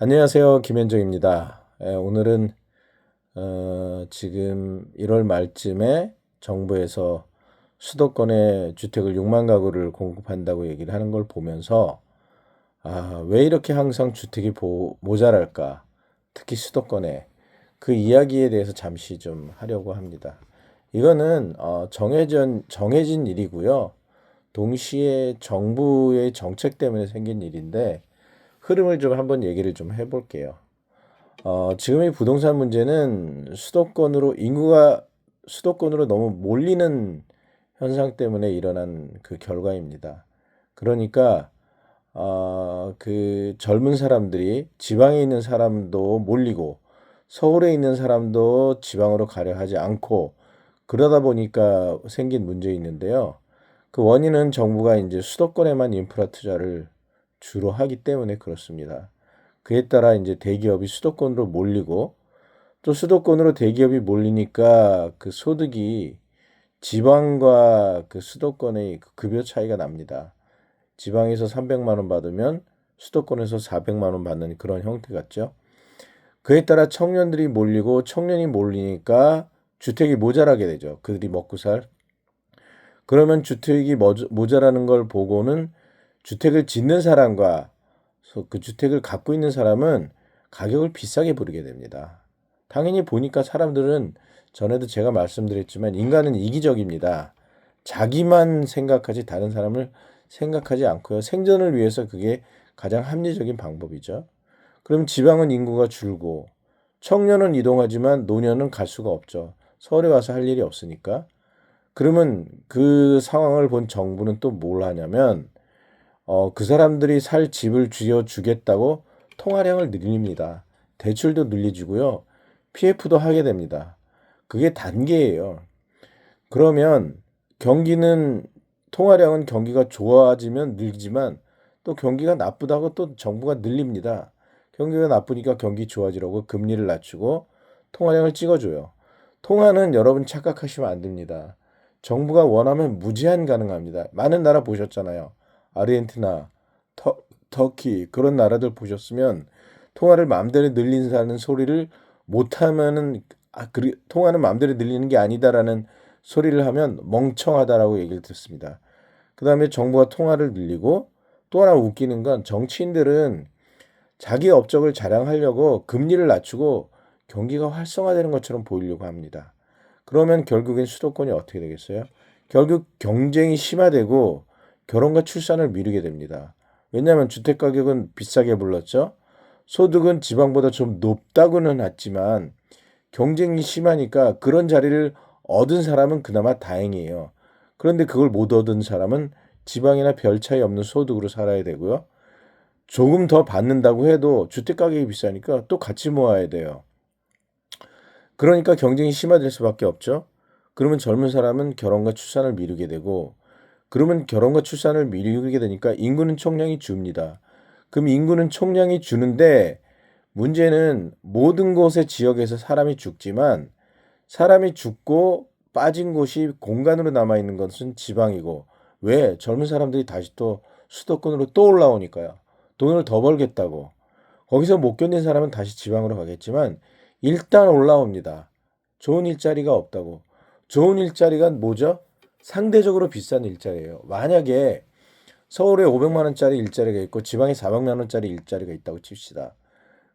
안녕하세요. 김현정입니다. 오늘은 지금 1월 말쯤에 정부에서 수도권에 주택을 6만 가구를 공급한다고 얘기를 하는 걸 보면서 왜 이렇게 항상 주택이 모자랄까? 특히 수도권에 그 이야기에 대해서 잠시 좀 하려고 합니다. 이거는 정해진 일이고요. 동시에 정부의 정책 때문에 생긴 일인데 흐름을 좀 한번 얘기를 좀 해볼게요. 지금의 부동산 문제는 인구가 수도권으로 너무 몰리는 현상 때문에 일어난 그 결과입니다. 그러니까 그 젊은 사람들이 지방에 있는 사람도 몰리고 서울에 있는 사람도 지방으로 가려 하지 않고 그러다 보니까 생긴 문제 있는데요. 그 원인은 정부가 이제 수도권에만 인프라 투자를 주로 하기 때문에 그렇습니다. 그에 따라 이제 대기업이 수도권으로 몰리고 또 수도권으로 대기업이 몰리니까 그 소득이 지방과 그 수도권의 그 급여 차이가 납니다. 지방에서 300만 원 받으면 수도권에서 400만 원 받는 그런 형태 같죠. 그에 따라 청년들이 몰리고 청년이 몰리니까 주택이 모자라게 되죠. 그들이 먹고 살. 그러면 주택이 모자라는 걸 보고는 주택을 짓는 사람과 그 주택을 갖고 있는 사람은 가격을 비싸게 부르게 됩니다. 당연히 보니까 사람들은 전에도 제가 말씀드렸지만 인간은 이기적입니다. 자기만 생각하지 다른 사람을 생각하지 않고요. 생존을 위해서 그게 가장 합리적인 방법이죠. 그럼 지방은 인구가 줄고 청년은 이동하지만 노년은 갈 수가 없죠. 서울에 와서 할 일이 없으니까. 그러면 그 상황을 본 정부는 또 뭘 하냐면 그 사람들이 살 집을 쥐어 주겠다고 통화량을 늘립니다. 대출도 늘려주고요. PF도 하게 됩니다. 그게 단계예요. 그러면 경기는 통화량은 경기가 좋아지면 늘지만 또 경기가 나쁘다고 또 정부가 늘립니다. 경기가 나쁘니까 경기 좋아지라고 금리를 낮추고 통화량을 찍어줘요. 통화는 여러분 착각하시면 안 됩니다. 정부가 원하면 무제한 가능합니다. 많은 나라 보셨잖아요. 아르헨티나, 터키 그런 나라들 보셨으면 통화를 마음대로 늘린다는 소리를 못하면은 통화는 마음대로 늘리는 게 아니다라는 소리를 하면 멍청하다라고 얘기를 듣습니다. 그 다음에 정부가 통화를 늘리고 또 하나 웃기는 건 정치인들은 자기 업적을 자랑하려고 금리를 낮추고 경기가 활성화되는 것처럼 보이려고 합니다. 그러면 결국엔 수도권이 어떻게 되겠어요? 결국 경쟁이 심화되고 결혼과 출산을 미루게 됩니다. 왜냐하면 주택 가격은 비싸게 불렀죠. 소득은 지방보다 좀 높다고는 했지만 경쟁이 심하니까 그런 자리를 얻은 사람은 그나마 다행이에요. 그런데 그걸 못 얻은 사람은 지방이나 별 차이 없는 소득으로 살아야 되고요. 조금 더 받는다고 해도 주택 가격이 비싸니까 또 같이 모아야 돼요. 그러니까 경쟁이 심화될 수밖에 없죠. 그러면 젊은 사람은 결혼과 출산을 미루게 되고 그러면 결혼과 출산을 미루게 되니까 인구는 총량이 줍니다. 그럼 인구는 총량이 주는데 문제는 모든 곳의 지역에서 사람이 죽지만 사람이 죽고 빠진 곳이 공간으로 남아 있는 것은 지방이고 왜 젊은 사람들이 다시 또 수도권으로 또 올라오니까요. 돈을 더 벌겠다고. 거기서 못 견딘 사람은 다시 지방으로 가겠지만 일단 올라옵니다. 좋은 일자리가 없다고. 좋은 일자리가 뭐죠? 상대적으로 비싼 일자리예요. 만약에 서울에 500만 원짜리 일자리가 있고 지방에 400만 원짜리 일자리가 있다고 칩시다.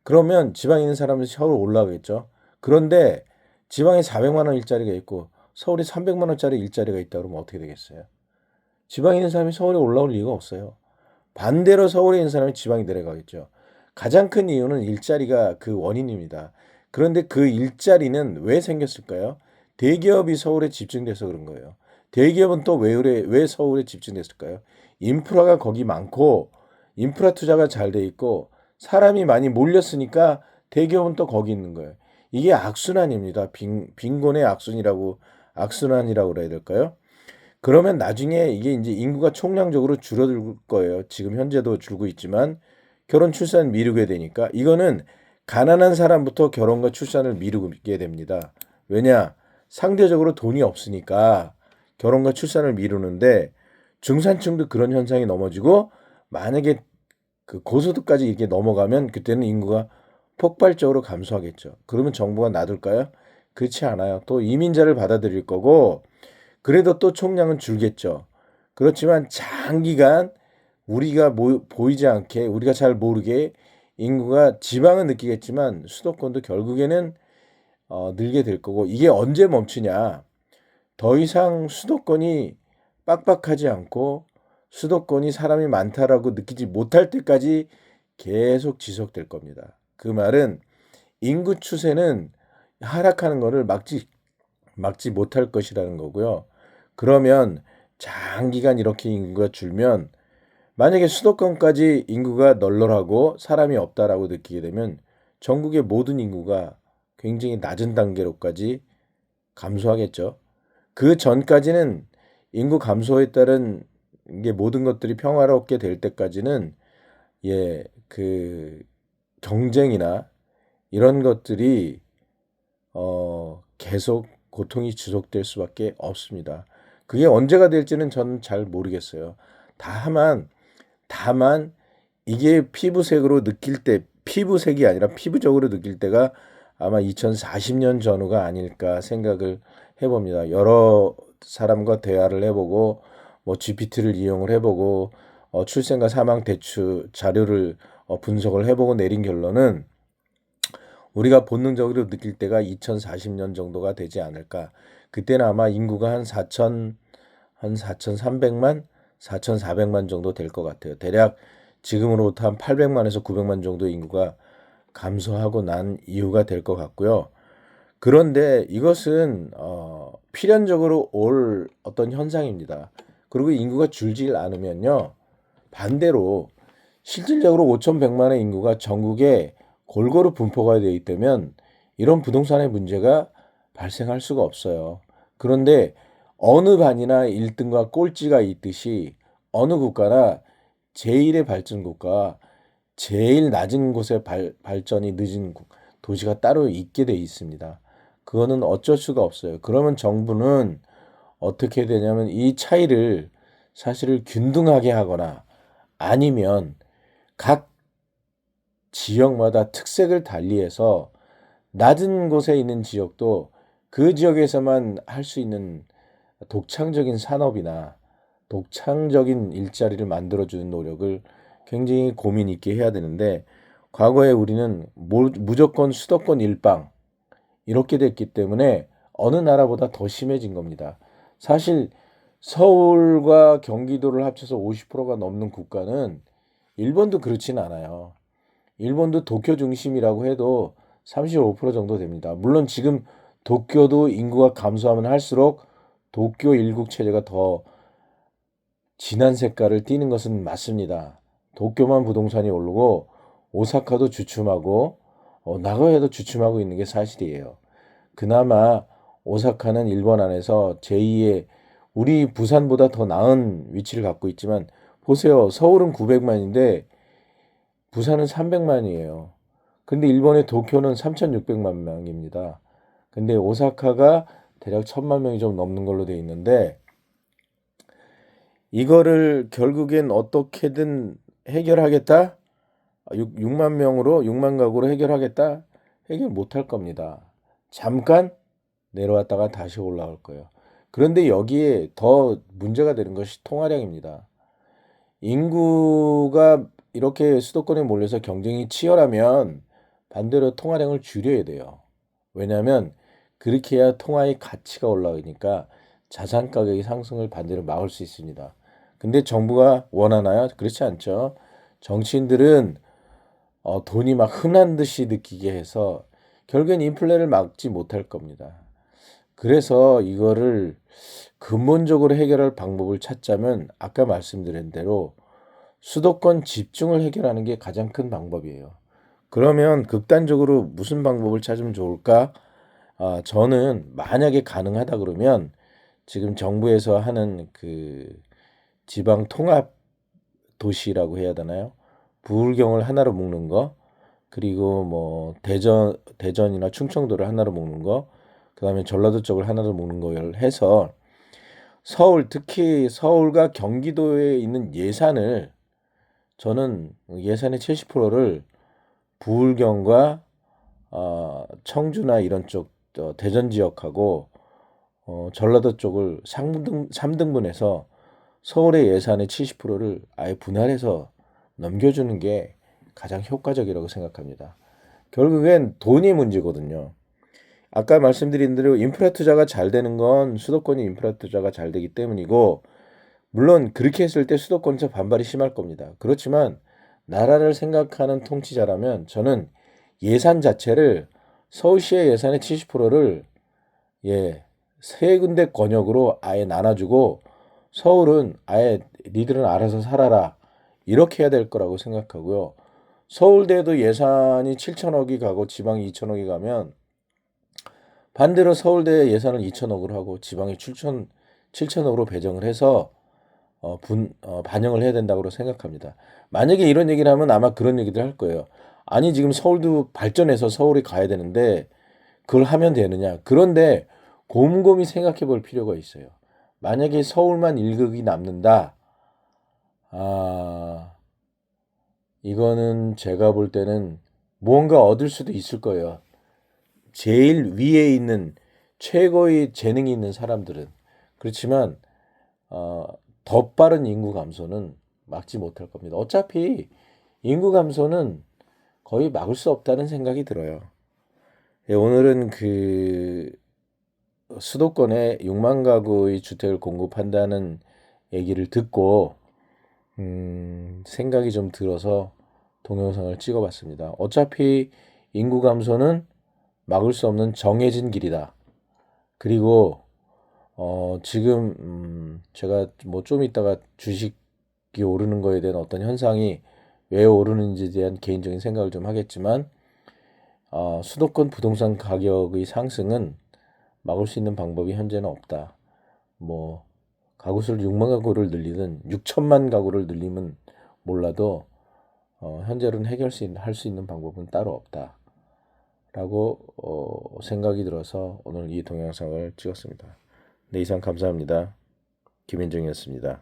그러면 지방에 있는 사람은 서울 올라가겠죠. 그런데 지방에 400만 원 일자리가 있고 서울에 300만 원짜리 일자리가 있다 그러면 어떻게 되겠어요? 지방에 있는 사람이 서울에 올라올 리가 없어요. 반대로 서울에 있는 사람이 지방에 내려가겠죠. 가장 큰 이유는 일자리가 그 원인입니다. 그런데 그 일자리는 왜 생겼을까요? 대기업이 서울에 집중돼서 그런 거예요. 대기업은 또 왜 서울에 집중됐을까요? 인프라가 거기 많고 인프라 투자가 잘 돼 있고 사람이 많이 몰렸으니까 대기업은 또 거기 있는 거예요. 이게 악순환입니다. 빈곤의 악순환이라고 그래야 될까요? 그러면 나중에 이게 이제 인구가 총량적으로 줄어들 거예요. 지금 현재도 줄고 있지만 결혼 출산 미루게 되니까 이거는 가난한 사람부터 결혼과 출산을 미루게 됩니다. 왜냐? 상대적으로 돈이 없으니까 결혼과 출산을 미루는데 중산층도 그런 현상이 넘어지고 만약에 그 고소득까지 이렇게 넘어가면 그때는 인구가 폭발적으로 감소하겠죠. 그러면 정부가 놔둘까요? 그렇지 않아요. 또 이민자를 받아들일 거고 그래도 또 총량은 줄겠죠. 그렇지만 장기간 우리가 보이지 않게 우리가 잘 모르게 인구가 지방은 느끼겠지만 수도권도 결국에는 늘게 될 거고 이게 언제 멈추냐. 더 이상 수도권이 빡빡하지 않고 수도권이 사람이 많다라고 느끼지 못할 때까지 계속 지속될 겁니다. 그 말은 인구 추세는 하락하는 것을 막지 못할 것이라는 거고요. 그러면 장기간 이렇게 인구가 줄면 만약에 수도권까지 인구가 널널하고 사람이 없다라고 느끼게 되면 전국의 모든 인구가 굉장히 낮은 단계로까지 감소하겠죠. 그 전까지는 인구 감소에 따른 이게 모든 것들이 평화롭게 될 때까지는 그 경쟁이나 이런 것들이 계속 고통이 지속될 수밖에 없습니다. 그게 언제가 될지는 저는 잘 모르겠어요. 다만 이게 피부색으로 느낄 때 피부색이 아니라 피부적으로 느낄 때가 아마 2040년 전후가 아닐까 생각을 해봅니다. 여러 사람과 대화를 해보고 뭐 GPT를 이용을 해보고 출생과 사망 대출 자료를 분석을 해보고 내린 결론은 우리가 본능적으로 느낄 때가 2040년 정도가 되지 않을까. 그때는 아마 인구가 한 4,300만, 4,400만 정도 될 것 같아요. 대략 지금으로부터 한 800만에서 900만 정도 인구가 감소하고 난 이유가 될 것 같고요. 그런데 이것은 필연적으로 올 어떤 현상입니다. 그리고 인구가 줄질 않으면요. 반대로 실질적으로 5,100만의 인구가 전국에 골고루 분포가 되어 있다면 이런 부동산의 문제가 발생할 수가 없어요. 그런데 어느 반이나 1등과 꼴찌가 있듯이 어느 국가나 제1의 발전 국가, 제일 낮은 곳에 발전이 늦은 도시가 따로 있게 돼 있습니다. 그거는 어쩔 수가 없어요. 그러면 정부는 어떻게 되냐면 이 차이를 사실을 균등하게 하거나 아니면 각 지역마다 특색을 달리해서 낮은 곳에 있는 지역도 그 지역에서만 할 수 있는 독창적인 산업이나 독창적인 일자리를 만들어주는 노력을 굉장히 고민 있게 해야 되는데 과거에 우리는 무조건 수도권 일방 이렇게 됐기 때문에 어느 나라보다 더 심해진 겁니다. 사실 서울과 경기도를 합쳐서 50%가 넘는 국가는 일본도 그렇진 않아요. 일본도 도쿄 중심이라고 해도 35% 정도 됩니다. 물론 지금 도쿄도 인구가 감소하면 할수록 도쿄 일국 체제가 더 진한 색깔을 띠는 것은 맞습니다. 도쿄만 부동산이 오르고 오사카도 주춤하고 나고야도 주춤하고 있는 게 사실이에요. 그나마 오사카는 일본 안에서 제2의 우리 부산보다 더 나은 위치를 갖고 있지만 보세요. 서울은 900만인데 부산은 300만이에요. 근데 일본의 도쿄는 3,600만 명입니다. 근데 오사카가 대략 1,000만 명이 좀 넘는 걸로 돼 있는데 이거를 결국엔 어떻게든 해결하겠다? 6만 명으로 6만 가구로 해결하겠다? 해결 못할 겁니다. 잠깐 내려왔다가 다시 올라올 거예요. 그런데 여기에 더 문제가 되는 것이 통화량입니다. 인구가 이렇게 수도권에 몰려서 경쟁이 치열하면 반대로 통화량을 줄여야 돼요. 왜냐하면 그렇게 해야 통화의 가치가 올라가니까 자산 가격의 상승을 반대로 막을 수 있습니다. 근데 정부가 원하나요? 그렇지 않죠. 정치인들은 돈이 막 흔한 듯이 느끼게 해서 결국엔 인플레를 막지 못할 겁니다. 그래서 이거를 근본적으로 해결할 방법을 찾자면 아까 말씀드린 대로 수도권 집중을 해결하는 게 가장 큰 방법이에요. 그러면 극단적으로 무슨 방법을 찾으면 좋을까? 저는 만약에 가능하다 그러면 지금 정부에서 하는 그 지방 통합 도시라고 해야 되나요? 부울경을 하나로 묶는 거, 그리고 뭐 대전이나 충청도를 하나로 묶는 거, 그다음에 전라도 쪽을 하나로 묶는 걸 해서 특히 서울과 경기도에 있는 예산을 저는 예산의 70%를 부울경과 청주나 이런 쪽 대전 지역하고 전라도 쪽을 3등분해서 서울의 예산의 70%를 아예 분할해서 넘겨주는 게 가장 효과적이라고 생각합니다. 결국엔 돈이 문제거든요. 아까 말씀드린 대로 인프라 투자가 잘 되는 건 수도권이 인프라 투자가 잘 되기 때문이고, 물론 그렇게 했을 때 수도권에서 반발이 심할 겁니다. 그렇지만 나라를 생각하는 통치자라면 저는 예산 자체를 서울시의 예산의 70%를 세 군데 권역으로 아예 나눠주고 서울은 아예 니들은 알아서 살아라 이렇게 해야 될 거라고 생각하고요. 서울대도 예산이 7천억이 가고 지방이 2천억이 가면 반대로 서울대 예산을 2천억으로 하고 지방이 7천억으로 배정을 해서 반영을 해야 된다고 생각합니다. 만약에 이런 얘기를 하면 아마 그런 얘기들 할 거예요. 아니 지금 서울도 발전해서 서울이 가야 되는데 그걸 하면 되느냐. 그런데 곰곰이 생각해 볼 필요가 있어요. 만약에 서울만 1극이 남는다. 이거는 제가 볼 때는 무언가 얻을 수도 있을 거예요. 제일 위에 있는 최고의 재능이 있는 사람들은. 그렇지만 더 빠른 인구 감소는 막지 못할 겁니다. 어차피 인구 감소는 거의 막을 수 없다는 생각이 들어요. 오늘은 그 수도권에 6만 가구의 주택을 공급한다는 얘기를 듣고 생각이 좀 들어서 동영상을 찍어봤습니다. 어차피 인구 감소는 막을 수 없는 정해진 길이다. 그리고 지금 제가 뭐 좀 이따가 주식이 오르는 거에 대한 어떤 현상이 왜 오르는지에 대한 개인적인 생각을 좀 하겠지만 수도권 부동산 가격의 상승은 막을 수 있는 방법이 현재는 없다. 뭐 가구 수를 6만 가구를 늘리든 6천만 가구를 늘리면 몰라도 현재로는 할 수 있는 방법은 따로 없다. 라고 생각이 들어서 오늘 이 동영상을 찍었습니다. 네, 이상 감사합니다. 김현정이었습니다.